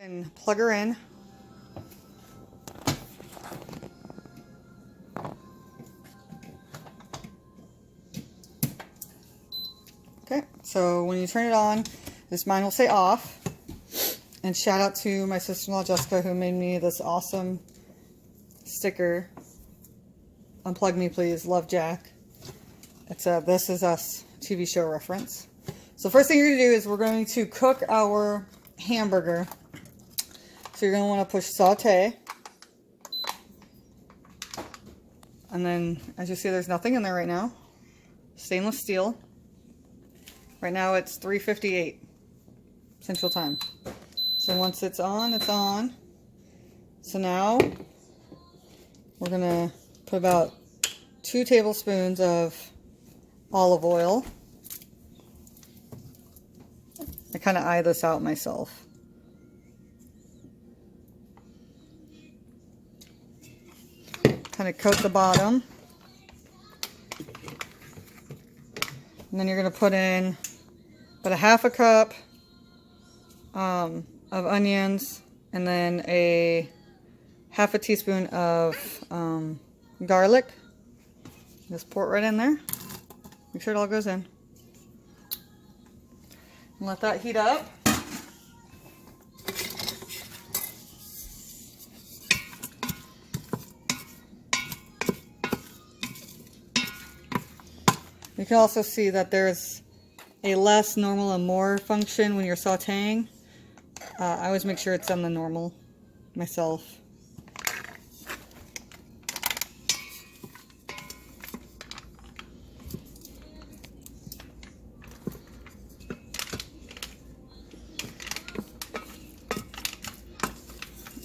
And plug her in. Okay, so when you turn it on, this mine will say off. And shout out to my sister-in-law Jessica, who made me this awesome sticker. Unplug me please, love Jack. It's a This Is Us TV show reference. So first thing you're going to do is we're going to cook our hamburger. So you're going to want to push saute. And then, as you see, there's nothing in there right now. Stainless steel. Right now it's 3:58 Central Time. So once it's on, it's on. So now we're going to put about 2 tablespoons of olive oil. I kind of eye this out myself. Kind of coat the bottom. And then you're going to put in about a half a cup of onions, and then a half a teaspoon of garlic. Just pour it right in there. Make sure it all goes in. And let that heat up. You can also see that there's a less, normal, and more function when you're sauteing. I always make sure it's on the normal myself.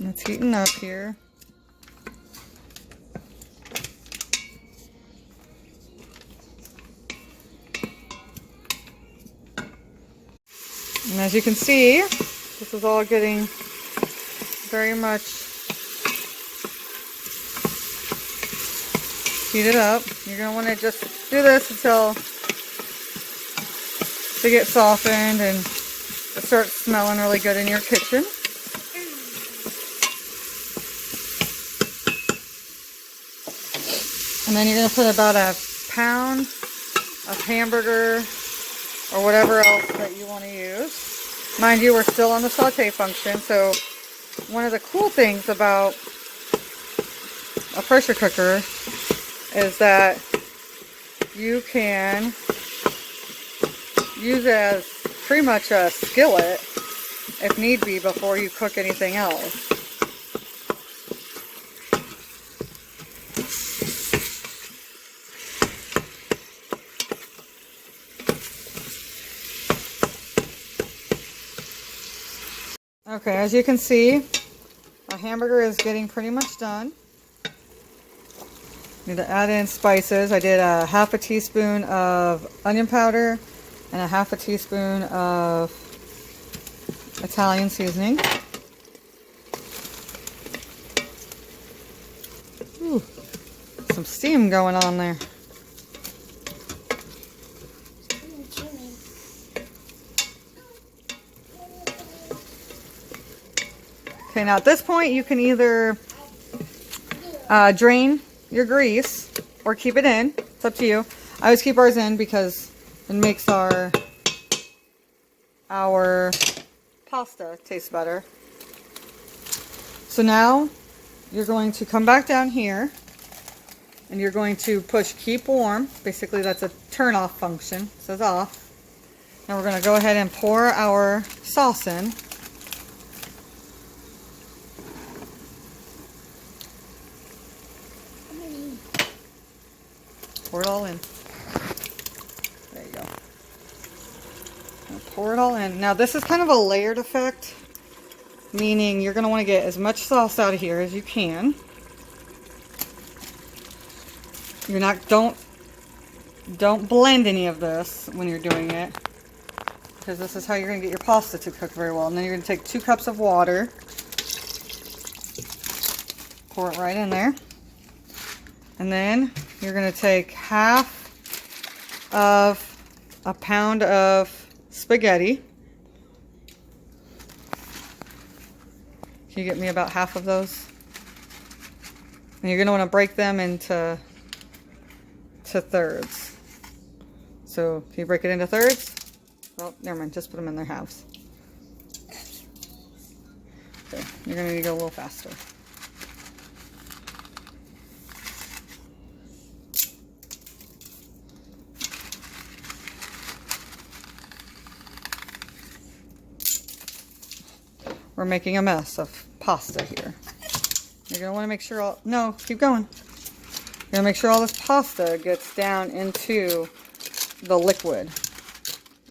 And it's heating up here. And as you can see, this is all getting very much heated up. You're going to want to just do this until they get softened and it starts smelling really good in your kitchen. And then you're going to put about a pound of hamburger or whatever else that you want to use. Mind you, we're still on the saute function, so one of the cool things about a pressure cooker is that you can use it as pretty much a skillet if need be before you cook anything else. Okay, as you can see, our hamburger is getting pretty much done. Need to add in spices. I did a half a teaspoon of onion powder and a half a teaspoon of Italian seasoning. Ooh, some steam going on there. Okay, now at this point you can either drain your grease or keep it in. It's up to you. I always keep ours in because it makes our pasta taste better. So now you're going to come back down here and you're going to push keep warm. Basically that's a turn off function. It says off. Now we're going to go ahead and pour our sauce in. Pour it all in. There you go. Now pour it all in. Now this is kind of a layered effect, meaning you're going to want to get as much sauce out of here as you can. You're not, don't blend any of this when you're doing it, because this is how you're going to get your pasta to cook very well. And then you're going to take 2 cups of water, pour it right in there, and then you're going to take half of a pound of spaghetti. Can you get me about half of those? And you're going to want to break them into thirds. So can you break it into thirds? Well, never mind. Just put them in their halves. Okay, you're going to need to go a little faster. We're making a mess of pasta here. You're going to want to make sure all... No, keep going. You're going to make sure all this pasta gets down into the liquid.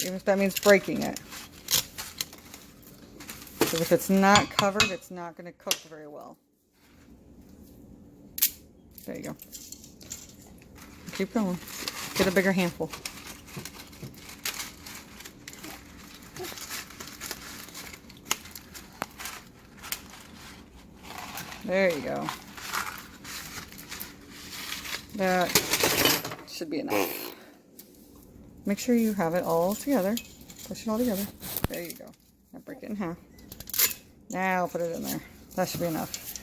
Even if that means breaking it. Because if it's not covered, it's not going to cook very well. There you go. Keep going. Get a bigger handful. There you go. That should be enough. Make sure you have it all together. Push it all together. There you go. Now break it in half. Now put it in there. That should be enough.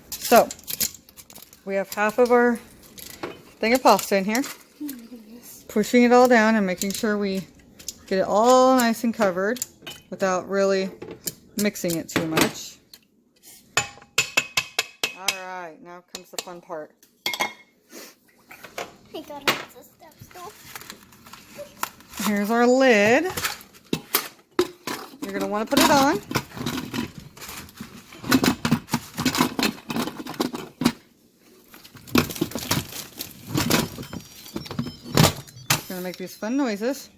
So, we have half of our thing of pasta in here. Pushing it all down and making sure we get it all nice and covered without really mixing it too much. Alright, now comes the fun part. I got lots of steps though. Here's our lid. You're going to want to put it on. It's going to make these fun noises.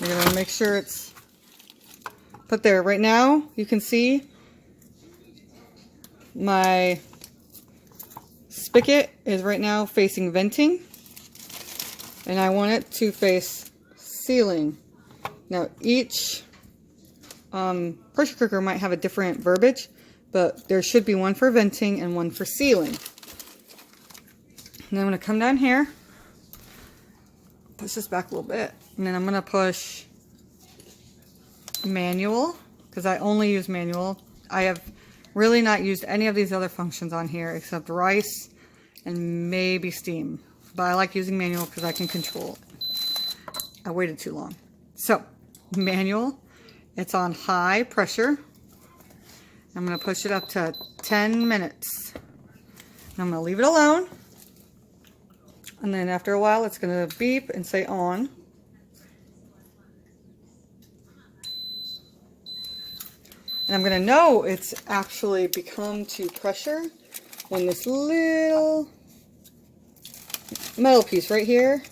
You're going to make sure it's put there. Right now, you can see my spigot is right now facing venting, and I want it to face sealing. Now each pressure cooker might have a different verbiage, but there should be one for venting and one for sealing. And I'm going to come down here, push this back a little bit, and then I'm going to push manual, because I only use manual. I have really not used any of these other functions on here except rice and maybe steam. But I like using manual because I can control it. I waited too long. So, manual, it's on high pressure. I'm going to push it up to 10 minutes. And I'm going to leave it alone. And then after a while, it's going to beep and say on. And I'm going to know it's actually become to pressure when this little metal piece right here,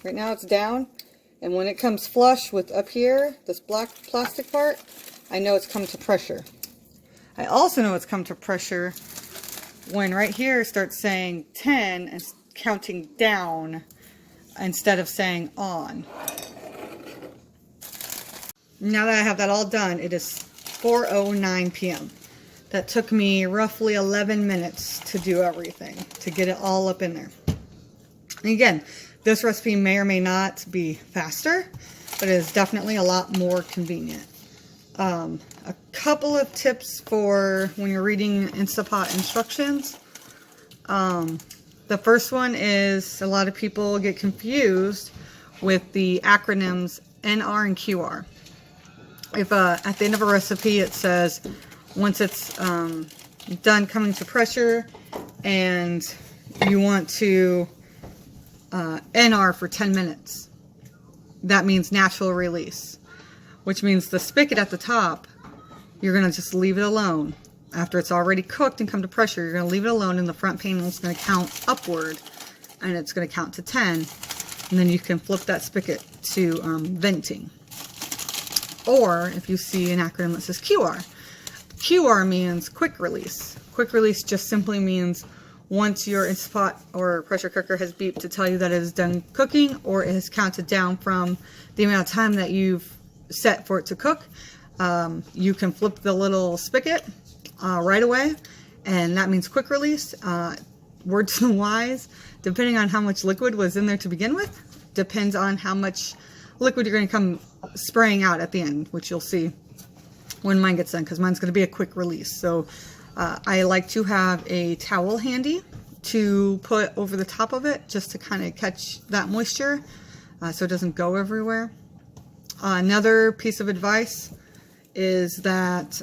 right now it's down, and when it comes flush with up here, this black plastic part, I know it's come to pressure. I also know it's come to pressure when right here starts saying 10 and counting down instead of saying on. Now that I have that all done, it is 4:09 p.m. That took me roughly 11 minutes to do everything, to get it all up in there. And again, this recipe may or may not be faster, but it is definitely a lot more convenient. A couple of tips for when you're reading Instapot instructions. The first one is a lot of people get confused with the acronyms NR and QR. If at the end of a recipe it says once it's done coming to pressure and you want to NR for 10 minutes, that means natural release, which means the spigot at the top, you're going to just leave it alone. After it's already cooked and come to pressure, you're going to leave it alone, and the front panel is going to count upward, and it's going to count to 10, and then you can flip that spigot to venting. Or if you see an acronym that says QR. QR means quick release. Quick release just simply means once your Instapot or pressure cooker has beeped to tell you that it is done cooking, or it has counted down from the amount of time that you've set for it to cook, you can flip the little spigot right away, and that means quick release. Words to the wise, depending on how much liquid was in there to begin with, depends on how much liquid you're going to come spraying out at the end, which you'll see when mine gets done, because mine's going to be a quick release. So I like to have a towel handy to put over the top of it just to kind of catch that moisture so it doesn't go everywhere. Another piece of advice is that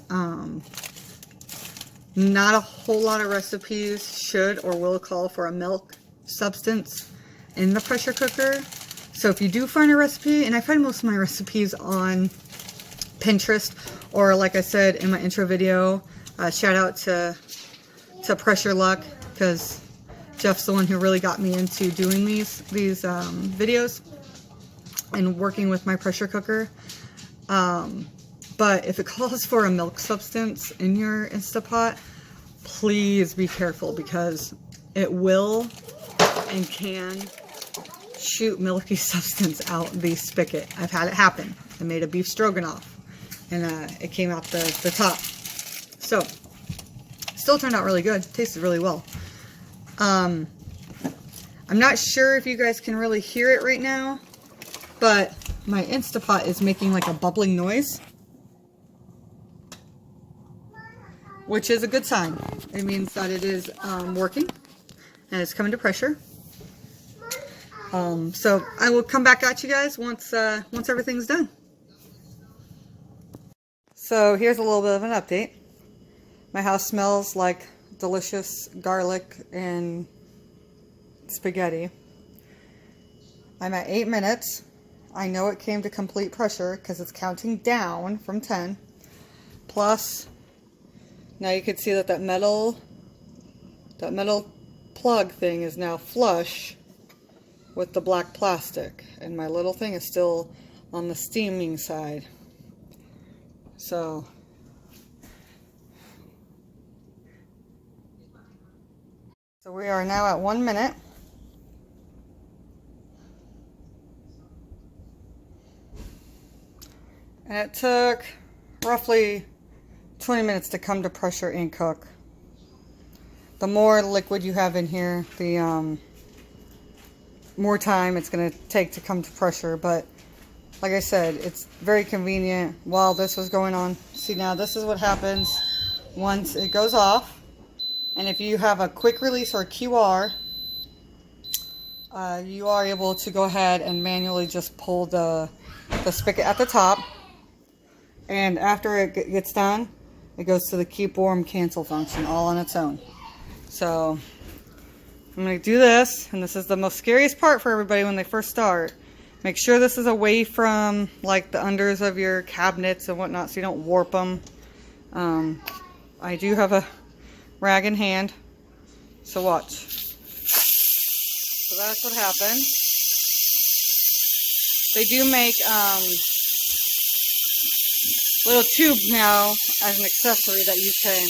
not a whole lot of recipes should or will call for a milk substance in the pressure cooker. So if you do find a recipe, and I find most of my recipes on Pinterest, or like I said in my intro video, shout out to Pressure Luck, because Jeff's the one who really got me into doing these videos and working with my pressure cooker. But if it calls for a milk substance in your Instapot, please be careful, because it will and can shoot milky substance out the spigot. I've had it happen. I made a beef stroganoff and it came out the top. So, still turned out really good. Tasted really well. I'm not sure if you guys can really hear it right now, but my Instapot is making like a bubbling noise, which is a good sign. It means that it is working and it's coming to pressure. So I will come back at you guys once everything's done. So here's a little bit of an update. My house smells like delicious garlic and spaghetti. I'm at 8 minutes. I know it came to complete pressure because it's counting down from 10. Plus, now you can see that that metal plug thing is now flush with the black plastic, and my little thing is still on the steaming side. So we are now at 1 minute. And it took roughly 20 minutes to come to pressure and cook. The more liquid you have in here, the more time it's going to take to come to pressure. But like I said, it's very convenient. While this was going on, see, now this is what happens once it goes off. And if you have a quick release or a QR, you are able to go ahead and manually just pull the spigot at the top. And after it gets done, it goes to the keep warm cancel function all on its own. So I'm going to do this, and this is the most scariest part for everybody when they first start. Make sure this is away from like the unders of your cabinets and whatnot so you don't warp them. I do have a rag in hand, so watch. So that's what happened. They do make little tube now as an accessory that you can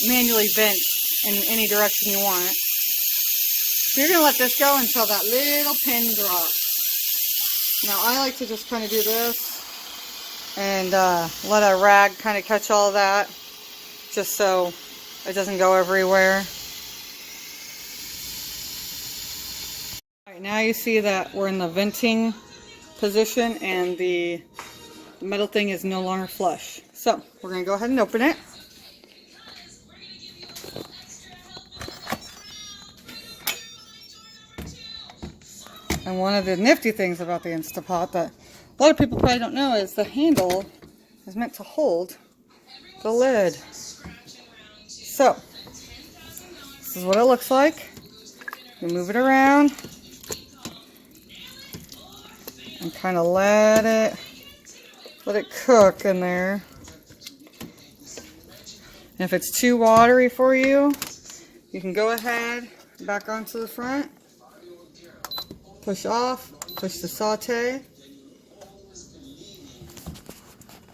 manually vent in any direction you want. So you're going to let this go until that little pin drops. Now I like to just kind of do this and let a rag kind of catch all of that, just so it doesn't go everywhere. Alright, now you see that we're in the venting position and the metal thing is no longer flush. So we're going to go ahead and open it. And one of the nifty things about the Instapot that a lot of people probably don't know is the handle is meant to hold the lid. So this is what it looks like. You move it around and kind of let it cook in there. And if it's too watery for you, you can go ahead back onto the front, push off, push the saute,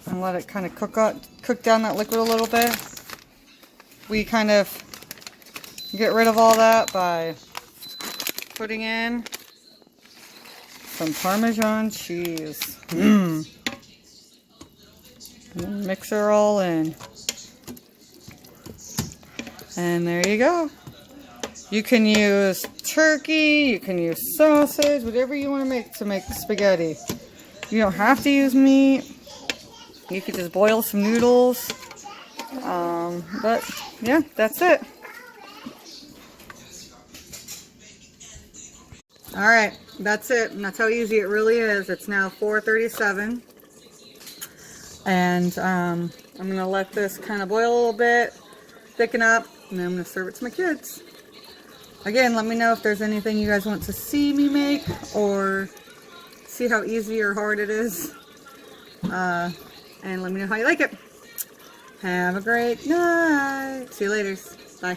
and let it kind of cook down that liquid a little bit. We kind of get rid of all that by putting in some Parmesan cheese. Mix her all in. And there you go. You can use turkey, you can use sausage, whatever you want to make spaghetti. You don't have to use meat. You could just boil some noodles. But yeah, that's it. Alright, that's it. And that's how easy it really is. It's now 4:37. And I'm going to let this kind of boil a little bit, thicken up, and then I'm going to serve it to my kids. Again, let me know if there's anything you guys want to see me make, or see how easy or hard it is. And let me know how you like it. Have a great night. See you later. Bye.